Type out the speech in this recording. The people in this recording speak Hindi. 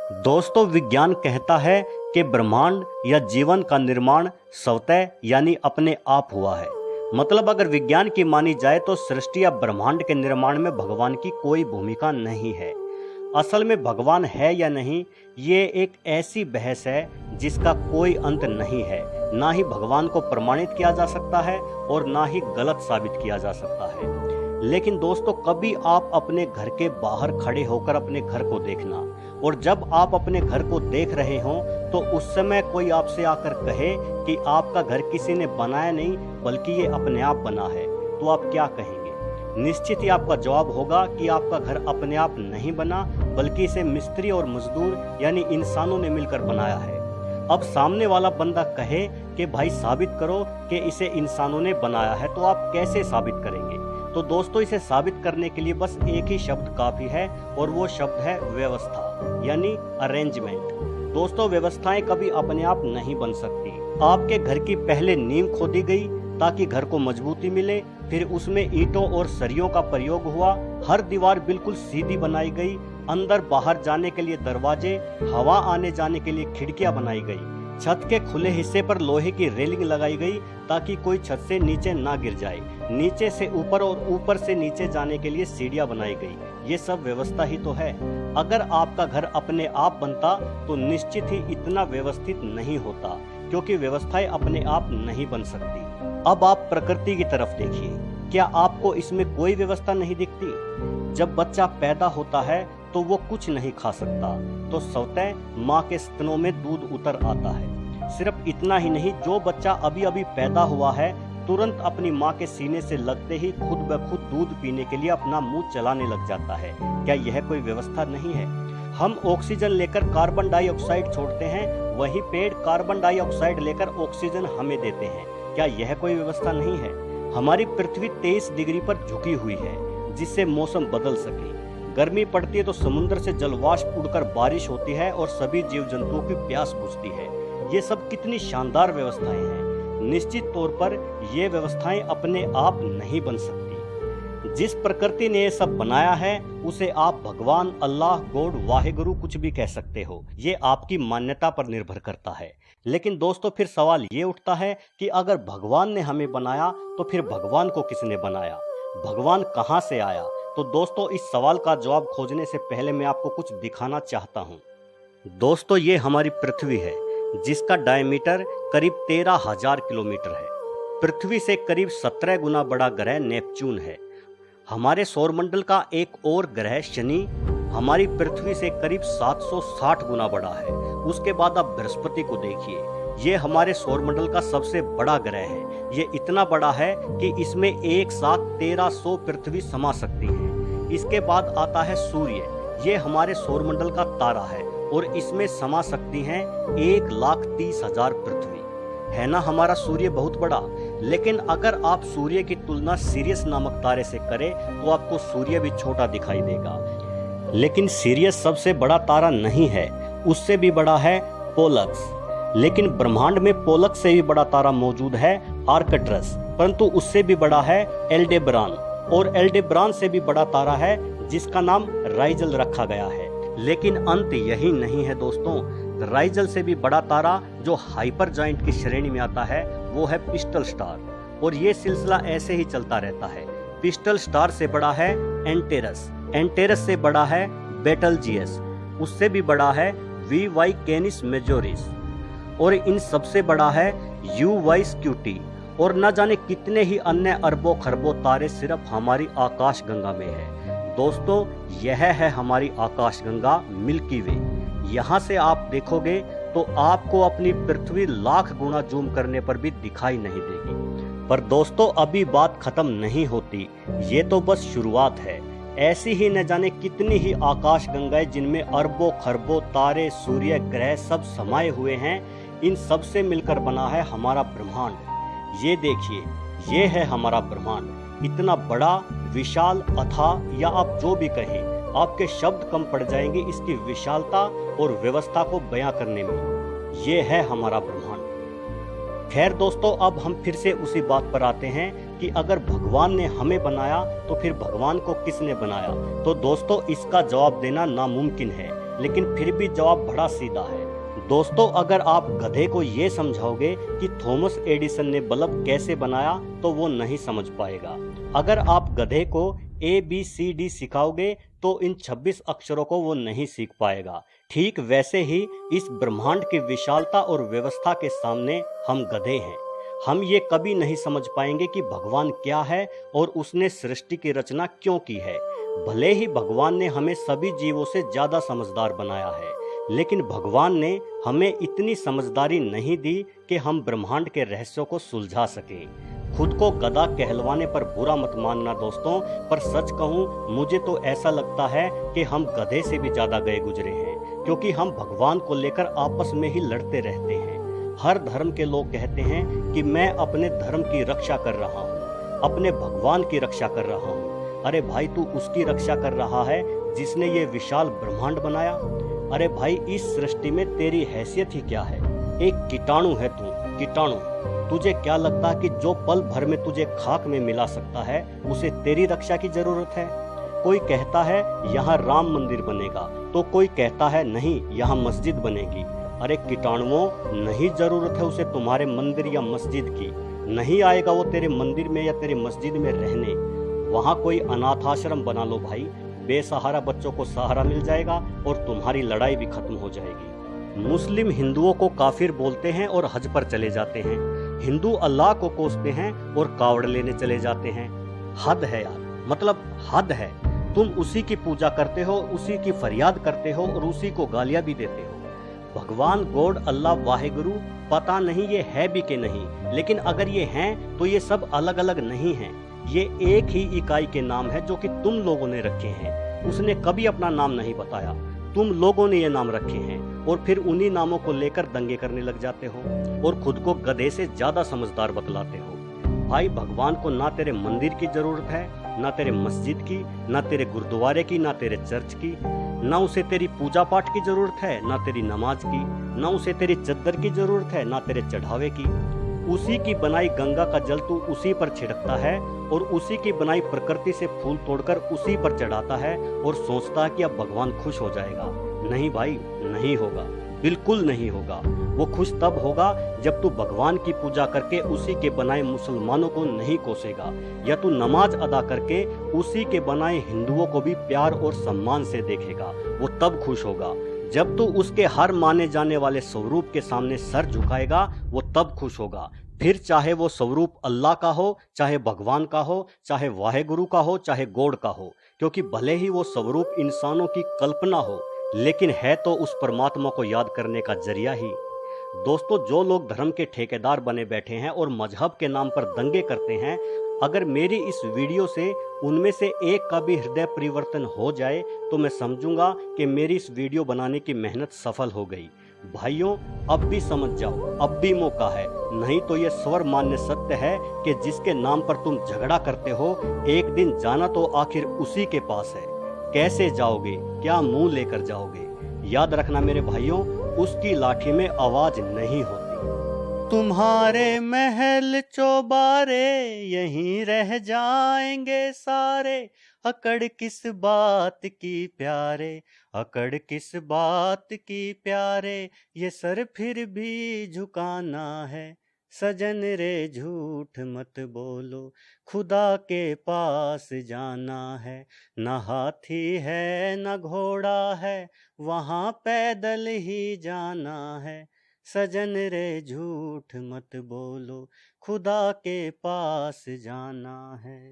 दोस्तों, विज्ञान कहता है कि ब्रह्मांड या जीवन का निर्माण स्वतः यानी अपने आप हुआ है। मतलब अगर विज्ञान की मानी जाए तो सृष्टि या ब्रह्मांड के निर्माण में भगवान की कोई भूमिका नहीं है। असल में भगवान है या नहीं, ये एक ऐसी बहस है जिसका कोई अंत नहीं है। ना ही भगवान को प्रमाणित किया जा सकता है और ना ही गलत साबित किया जा सकता है। लेकिन दोस्तों, कभी आप अपने घर के बाहर खड़े होकर अपने घर को देखना, और जब आप अपने घर को देख रहे हों तो उस समय कोई आपसे आकर कहे कि आपका घर किसी ने बनाया नहीं बल्कि ये अपने आप बना है, तो आप क्या कहेंगे? निश्चित ही आपका जवाब होगा कि आपका घर अपने आप नहीं बना बल्कि इसे मिस्त्री और मजदूर यानी इंसानों ने मिलकर बनाया है। अब सामने वाला बंदा कहे कि भाई साबित करो कि इसे इंसानों ने बनाया है, तो आप कैसे साबित करेंगे? तो दोस्तों, इसे साबित करने के लिए बस एक ही शब्द काफी है और वो शब्द है व्यवस्था यानी अरेंजमेंट। दोस्तों, व्यवस्थाएं कभी अपने आप नहीं बन सकती। आपके घर की पहले नींव खोदी गई ताकि घर को मजबूती मिले, फिर उसमें ईंटों और सरियों का प्रयोग हुआ, हर दीवार बिल्कुल सीधी बनाई गई, अंदर बाहर जाने के लिए दरवाजे, हवा आने जाने के लिए खिड़कियां बनाई गई, छत के खुले हिस्से पर लोहे की रेलिंग लगाई गई ताकि कोई छत से नीचे ना गिर जाए, नीचे से ऊपर और ऊपर से नीचे जाने के लिए सीढ़ियां बनाई गई। ये सब व्यवस्था ही तो है। अगर आपका घर अपने आप बनता तो निश्चित ही इतना व्यवस्थित नहीं होता, क्योंकि व्यवस्थाएं अपने आप नहीं बन सकती। अब आप प्रकृति की तरफ देखिए, क्या आपको इसमें कोई व्यवस्था नहीं दिखती? जब बच्चा पैदा होता है तो वो कुछ नहीं खा सकता, तो स्वतः माँ के स्तनों में दूध उतर आता है। सिर्फ इतना ही नहीं, जो बच्चा अभी अभी पैदा हुआ है तुरंत अपनी माँ के सीने से लगते ही खुद ब खुद दूध पीने के लिए अपना मुंह चलाने लग जाता है। क्या यह कोई व्यवस्था नहीं है? हम ऑक्सीजन लेकर कार्बन डाइऑक्साइड छोड़ते हैं, वही पेड़ कार्बन डाइऑक्साइड लेकर ऑक्सीजन हमें देते हैं। क्या यह कोई व्यवस्था नहीं है? हमारी पृथ्वी 23 डिग्री पर झुकी हुई है जिससे मौसम बदल सके। गर्मी पड़ती है तो समुद्र से जलवाष्प उड़कर बारिश होती है और सभी जीव जंतुओं की प्यास बुझती है। ये सब कितनी शानदार व्यवस्थाएं हैं। निश्चित तौर पर ये व्यवस्थाएं अपने आप नहीं बन सकती। जिस प्रकृति ने ये सब बनाया है उसे आप भगवान, अल्लाह, गॉड, वाहेगुरु कुछ भी कह सकते हो। ये आपकी मान्यता पर निर्भर करता है। लेकिन दोस्तों, फिर सवाल ये उठता है कि अगर भगवान ने हमें बनाया तो फिर भगवान को किसने बनाया? भगवान कहाँ से आया? तो दोस्तों, इस सवाल का जवाब खोजने से पहले मैं आपको कुछ दिखाना चाहता हूँ। दोस्तों, ये हमारी पृथ्वी है जिसका डायमीटर करीब 13,000 किलोमीटर है। पृथ्वी से करीब 17 गुना बड़ा ग्रह नेपच्यून है। हमारे सौरमंडल का एक और ग्रह शनि हमारी पृथ्वी से करीब 760 गुना बड़ा है। उसके बाद आप बृहस्पति को देखिए, ये हमारे सौरमंडल का सबसे बड़ा ग्रह है। ये इतना बड़ा है कि इसमें एक साथ 1300 पृथ्वी समा सकती है। इसके बाद आता है सूर्य, ये हमारे सौरमंडल का तारा है और इसमें समा सकती हैं 1,30,000 पृथ्वी। है ना हमारा सूर्य बहुत बड़ा? लेकिन अगर आप सूर्य की तुलना सिरियस नामक तारे से करें तो आपको सूर्य भी छोटा दिखाई देगा। लेकिन सिरियस सबसे बड़ा तारा नहीं है, उससे भी बड़ा है पोलक्स। लेकिन ब्रह्मांड में पोलक्स से भी बड़ा तारा मौजूद है आर्कट्रस, परंतु उससे भी बड़ा है एल्डेब्रान, और एल्डेब्रान से भी बड़ा तारा है जिसका नाम राइजल रखा गया है। लेकिन अंत यही नहीं है दोस्तों, राइजल से भी बड़ा तारा जो हाइपर जाइंट की श्रेणी में आता है वो है पिस्टल स्टार, और ये सिलसिला ऐसे ही चलता रहता है। पिस्टल स्टार से बड़ा है एंटेरस, एंटेरस से बड़ा है बेटलजियस, उससे भी बड़ा है वी वाई कैनिस मेजोरिस, और इन सबसे बड़ा है यू वाई स्क्यूटी, और न जाने कितने ही अन्य अरबों खरबों तारे सिर्फ हमारी आकाश गंगा में है। दोस्तों, यह है हमारी आकाश गंगा मिल्की वे। यहाँ से आप देखोगे तो आपको अपनी पृथ्वी लाख गुना जूम करने पर भी दिखाई नहीं देगी। पर दोस्तों, अभी बात खत्म नहीं होती, ये तो बस शुरुआत है। ऐसी ही न जाने कितनी ही आकाश गंगाएं जिनमें अरबों खरबों तारे, सूर्य, ग्रह सब समाये हुए हैं। इन सब से मिलकर बना है हमारा ब्रह्मांड। ये देखिए, ये है हमारा ब्रह्मांड। इतना बड़ा, विशाल, अथाह, या आप जो भी कहें, आपके शब्द कम पड़ जाएंगे इसकी विशालता और व्यवस्था को बयां करने में। ये है हमारा ब्रह्मांड। खैर दोस्तों, अब हम फिर से उसी बात पर आते हैं कि अगर भगवान ने हमें बनाया तो फिर भगवान को किसने बनाया? तो दोस्तों, इसका जवाब देना नामुमकिन है, लेकिन फिर भी जवाब बड़ा सीधा है। दोस्तों, अगर आप गधे को ये समझाओगे कि थॉमस एडिसन ने बल्ब कैसे बनाया तो वो नहीं समझ पाएगा। अगर आप गधे को ABCD सिखाओगे तो इन 26 अक्षरों को वो नहीं सीख पाएगा। ठीक वैसे ही इस ब्रह्मांड की विशालता और व्यवस्था के सामने हम गधे हैं। हम ये कभी नहीं समझ पाएंगे कि भगवान क्या है और उसने सृष्टि की रचना क्यों की है। भले ही भगवान ने हमें सभी जीवों से ज्यादा समझदार बनाया है, लेकिन भगवान ने हमें इतनी समझदारी नहीं दी कि हम ब्रह्मांड के रहस्यों को सुलझा सकें। खुद को गधा कहलवाने पर बुरा मत मानना दोस्तों, पर सच कहूं मुझे तो ऐसा लगता है कि हम गधे से भी ज्यादा गए गुजरे हैं, क्योंकि हम भगवान को लेकर आपस में ही लड़ते रहते हैं। हर धर्म के लोग कहते हैं कि मैं अपने धर्म की रक्षा कर रहा हूँ, अपने भगवान की रक्षा कर रहा हूँ। अरे भाई, तू उसकी रक्षा कर रहा है जिसने ये विशाल ब्रह्मांड बनाया। अरे भाई, इस सृष्टि में तेरी हैसियत ही क्या है? एक कीटाणु है तू, कीटाणु। तुझे क्या लगता है कि जो पल भर में तुझे खाक में मिला सकता है उसे तेरी रक्षा की जरूरत है? कोई कहता है यहाँ राम मंदिर बनेगा, तो कोई कहता है नहीं यहाँ मस्जिद बनेगी। अरे कीटाणुओं, नहीं जरूरत है उसे तुम्हारे मंदिर या मस्जिद की। नहीं आएगा वो तेरे मंदिर में या तेरे मस्जिद में रहने। वहाँ कोई अनाथ आश्रम बना लो भाई, बेसहारा बच्चों को सहारा मिल जाएगा और तुम्हारी लड़ाई भी खत्म हो जाएगी। मुस्लिम हिंदुओं को काफिर बोलते हैं और हज पर चले जाते हैं। हिंदू अल्लाह को कोसते हैं और कावड़ लेने चले जाते हैं। हद है यार, मतलब हद है। तुम उसी की पूजा करते हो, उसी की फरियाद करते हो और उसी को गालियां भी देते हो। भगवान, गॉड, अल्लाह, वाहेगुरु, पता नहीं ये है भी कि नहीं, लेकिन अगर ये हैं तो ये सब अलग अलग नहीं हैं। ये एक ही इकाई के नाम है जो कि तुम लोगों ने रखे हैं। उसने कभी अपना नाम नहीं बताया, तुम लोगों ने ये नाम रखे हैं और फिर उन्हीं नामों को लेकर दंगे करने लग जाते हो और खुद को गधे से ज्यादा समझदार बतलाते हो। भाई, भगवान को ना तेरे मंदिर की जरूरत है, ना तेरे मस्जिद की, ना तेरे गुरुद्वारे की, ना तेरे चर्च की। ना उसे तेरी पूजा पाठ की जरूरत है, ना तेरी नमाज की। ना उसे तेरी चद्दर की जरूरत है, ना तेरे चढ़ावे की। उसी की बनाई गंगा का जल तू उसी पर छिड़कता है और उसी की बनाई प्रकृति से फूल तोड़कर उसी पर चढ़ाता है और सोचता है कि अब भगवान खुश हो जाएगा। नहीं भाई, नहीं होगा, बिल्कुल नहीं होगा। वो खुश तब होगा जब तू भगवान की पूजा करके उसी के बनाए मुसलमानों को नहीं कोसेगा, या तू नमाज अदा करके उसी के बनाए हिंदुओं को भी प्यार और सम्मान से देखेगा। वो तब खुश होगा। जब तू उसके हर माने जाने वाले स्वरूप के सामने सर झुकाएगा, वो तब खुश होगा। फिर चाहे वो स्वरूप अल्लाह का हो, चाहे भगवान का हो, चाहे वाहेगुरु का हो, चाहे गॉड का हो, क्योंकि भले ही वो स्वरूप इंसानों की कल्पना हो, लेकिन है तो उस परमात्मा को याद करने का जरिया ही। दोस्तों, जो लोग धर्म के ठेकेदार बने बैठे हैं और मजहब के नाम पर दंगे करते हैं, अगर मेरी इस वीडियो से उनमें से एक का भी हृदय परिवर्तन हो जाए तो मैं समझूंगा कि मेरी इस वीडियो बनाने की मेहनत सफल हो गई। भाइयों, अब भी समझ जाओ, अब भी मौका है, नहीं तो यह स्वर मान्य सत्य है कि जिसके नाम पर तुम झगड़ा करते हो, एक दिन जाना तो आखिर उसी के पास है। कैसे जाओगे, क्या मुंह लेकर जाओगे? याद रखना मेरे भाइयों, उसकी लाठी में आवाज नहीं होती। तुम्हारे महल चौबारे यहीं रह जाएंगे सारे, अकड़ किस बात की प्यारे, अकड़ किस बात की प्यारे, ये सर फिर भी झुकाना है। सजन रे झूठ मत बोलो, खुदा के पास जाना है। न हाथी है न घोड़ा है, वहाँ पैदल ही जाना है। सजन रे झूठ मत बोलो, खुदा के पास जाना है।